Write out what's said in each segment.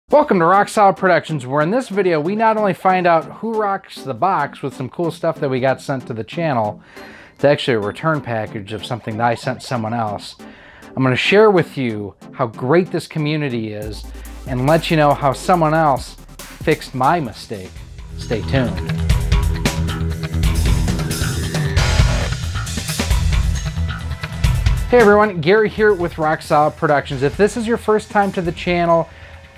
Welcome to Rock Solid Productions, where in this video we not only find out who rocks the box with some cool stuff that we got sent to the channel. It's actually a return package of something that I sent someone else. I'm going to share with you how great this community is and let you know how someone else fixed my mistake. Stay tuned. Hey everyone, Gary here with Rock Solid Productions. If this is your first time to the channel,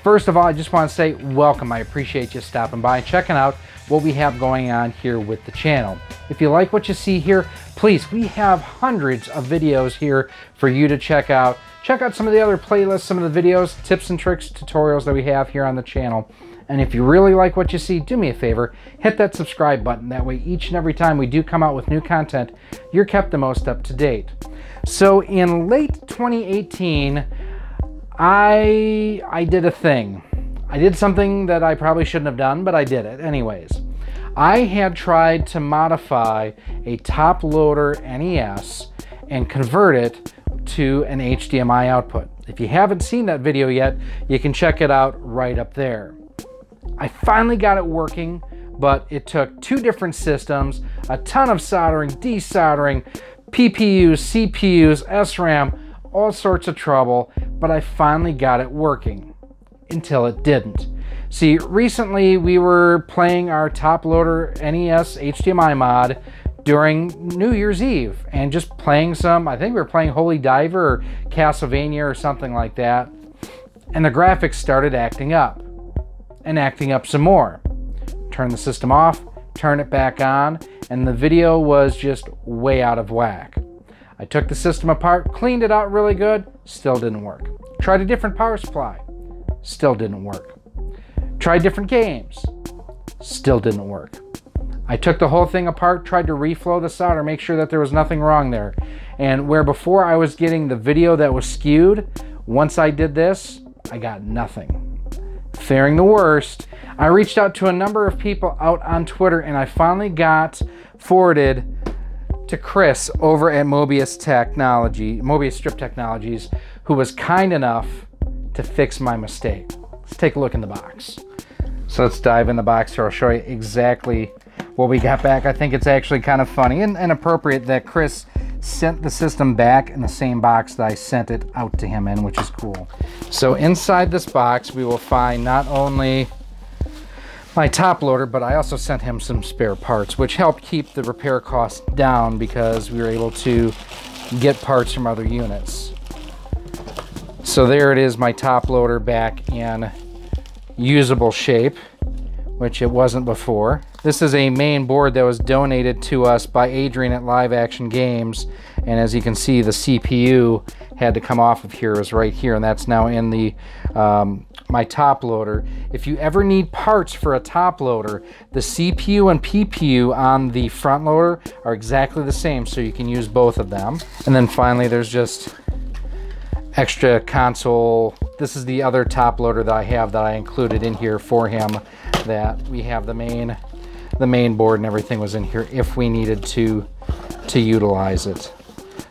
first of all, I just want to say welcome. I appreciate you stopping by and checking out what we have going on here with the channel. If you like what you see here, please, we have hundreds of videos here for you to check out. Check out some of the other playlists, some of the videos, tips and tricks, tutorials that we have here on the channel. And if you really like what you see, do me a favor, hit that subscribe button. That way each and every time we do come out with new content, you're kept the most up to date. So in late 2018, I did a thing. I did something that I probably shouldn't have done, but I did it anyways. I had tried to modify a top loader NES and convert it to an HDMI output. If you haven't seen that video yet, you can check it out right up there. I finally got it working, but it took two different systems, a ton of soldering, desoldering, PPUs, CPUs, SRAM, all sorts of trouble, but I finally got it working until it didn't. See, recently we were playing our top loader NES HDMI mod during New Year's Eve and just playing some, I think we were playing Holy Diver or Castlevania or something like that, and the graphics started acting up and acting up some more. Turn the system off, turn it back on, and the video was just way out of whack. I took the system apart, cleaned it out really good, still didn't work. Tried a different power supply, still didn't work. Tried different games, still didn't work. I took the whole thing apart, tried to reflow the solder, make sure that there was nothing wrong there. And where before I was getting the video that was skewed, once I did this, I got nothing. Fearing the worst, I reached out to a number of people out on Twitter, and I finally got forwarded to Chris over at Mobius Strip Technologies, who was kind enough to fix my mistake. Let's take a look in the box. So let's dive in the box here. I'll show you exactly what we got back. I think it's actually kind of funny and appropriate that Chris sent the system back in the same box that I sent it out to him in, which is cool. So inside this box, we will find not only my top loader, but I also sent him some spare parts, which helped keep the repair costs down because we were able to get parts from other units. So there it is, my top loader back in usable shape, which it wasn't before. This is a main board that was donated to us by Adrian at Live Action Games, and as you can see, the CPU had to come off of here, is right here, and that's now in the my top loader. If you ever need parts for a top loader, the CPU and PPU on the front loader are exactly the same, so you can use both of them. And then finally, there's just extra console. This is the other top loader that I have that I included in here for him, that we have the main board and everything was in here if we needed to utilize it.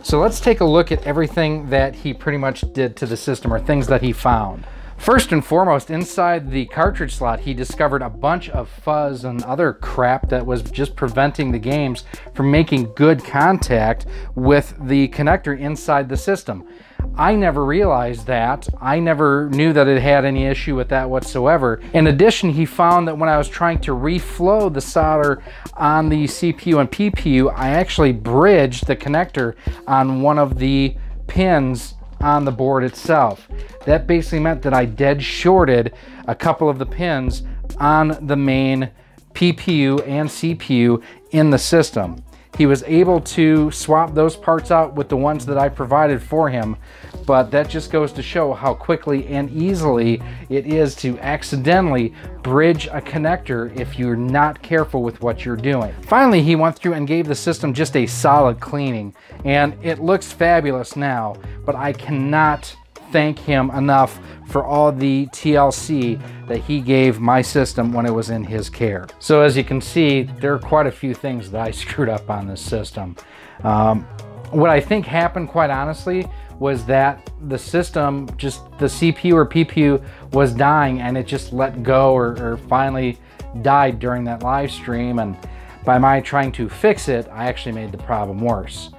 So let's take a look at everything that he pretty much did to the system, or things that he found. First and foremost, inside the cartridge slot, he discovered a bunch of fuzz and other crap that was just preventing the games from making good contact with the connector inside the system. I never realized that. I never knew that it had any issue with that whatsoever. In addition, he found that when I was trying to reflow the solder on the CPU and PPU, I actually bridged the connector on one of the pins on the board itself. That basically meant that I dead shorted a couple of the pins on the main PPU and CPU in the system. He was able to swap those parts out with the ones that I provided for him, but that just goes to show how quickly and easily it is to accidentally bridge a connector if you're not careful with what you're doing. Finally, he went through and gave the system just a solid cleaning, and it looks fabulous now, but I cannot thank him enough for all the TLC that he gave my system when it was in his care. So as you can see, there are quite a few things that I screwed up on this system. What I think happened, quite honestly, was that the system, just the CPU or PPU was dying, and it just let go or finally died during that live stream. And by my trying to fix it, I actually made the problem worse.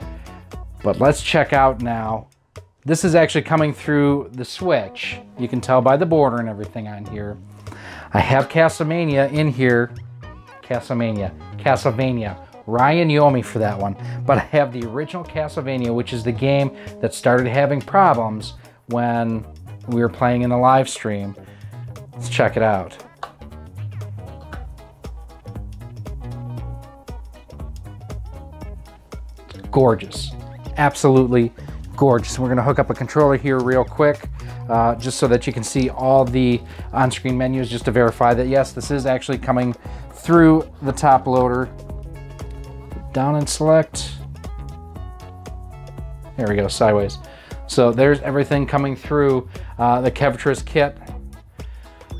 But let's check out now. This is actually coming through the switch. You can tell by the border and everything on here. I have Castlevania in here. Castlevania. Ryan, you owe me for that one. But I have the original Castlevania, which is the game that started having problems when we were playing in the live stream. Let's check it out. Gorgeous. Absolutely gorgeous. We're going to hook up a controller here real quick, just so that you can see all the on-screen menus, just to verify that yes, this is actually coming through the top loader. Down and select. There we go, sideways. So there's everything coming through the Kevtris kit.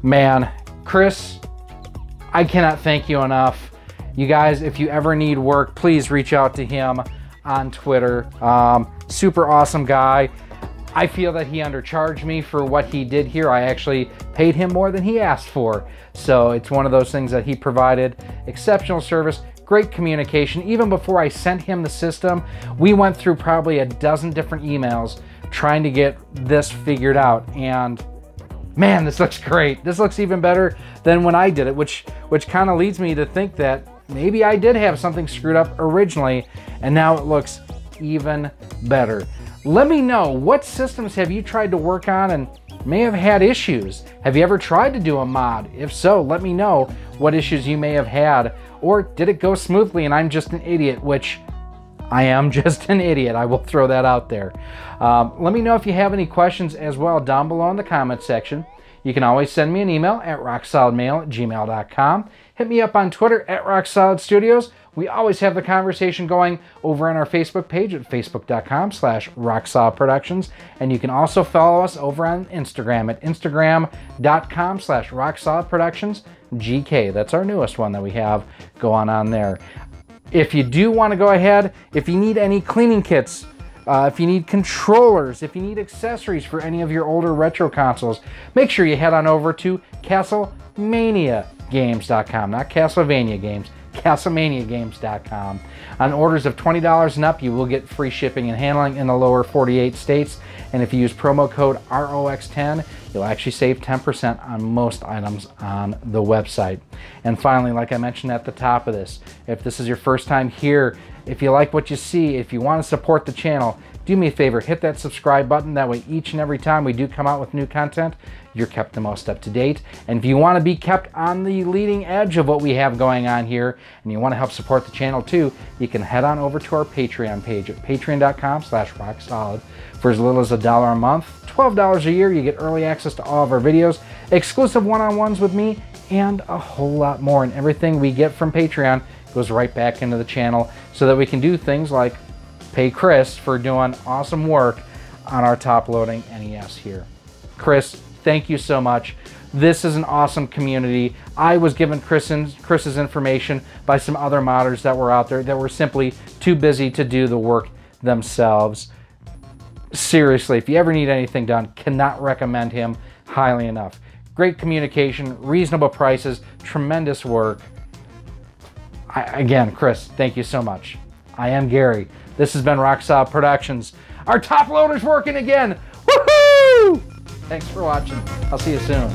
Man, Chris, I cannot thank you enough. You guys, if you ever need work, please reach out to him on Twitter. Super awesome guy. I feel that he undercharged me for what he did here. I actually paid him more than he asked for. So it's one of those things that he provided. Exceptional service, great communication. Even before I sent him the system, we went through probably a dozen different emails trying to get this figured out. And man, this looks great. This looks even better than when I did it, which kind of leads me to think that maybe I did have something screwed up originally, and now it looks even better. Let me know, what systems have you tried to work on and may have had issues? Have you ever tried to do a mod? If so, let me know what issues you may have had. Or did it go smoothly and I'm just an idiot, which I am just an idiot. I will throw that out there. Let me know if you have any questions as well down below in the comment section. You can always send me an email at rocksolidmail@gmail.com. Hit me up on Twitter at RockSolidStudios. We always have the conversation going over on our Facebook page at facebook.com/RockSolidProductions. And you can also follow us over on Instagram at instagram.com/RockSolidProductionsGK. That's our newest one that we have going on there. If you do want to go ahead, if you need any cleaning kits, if you need controllers, if you need accessories for any of your older retro consoles, make sure you head on over to CastlemaniaGames.com, not Castlevania Games, CastlemaniaGames.com. On orders of $20 and up, you will get free shipping and handling in the lower 48 states. And if you use promo code ROX10, you'll actually save 10% on most items on the website. And finally, like I mentioned at the top of this, if this is your first time here, if you like what you see, if you want to support the channel, do me a favor, hit that subscribe button. That way each and every time we do come out with new content, you're kept the most up to date. And if you want to be kept on the leading edge of what we have going on here, and you want to help support the channel too, you can head on over to our Patreon page at patreon.com/rocksolid. For as little as $1 a month, $12 a year, you get early access to all of our videos, exclusive one-on-ones with me, and a whole lot more. And everything we get from Patreon goes right back into the channel so that we can do things like pay Chris for doing awesome work on our top-loading NES here. Chris, thank you so much. This is an awesome community. I was given Chris's information by some other modders that were out there that were simply too busy to do the work themselves. Seriously, if you ever need anything done, cannot recommend him highly enough. Great communication, reasonable prices, tremendous work. Again, Chris, thank you so much. I am Gary. This has been Rock Solid Productions. Our top loader's working again. Woohoo! Thanks for watching. I'll see you soon.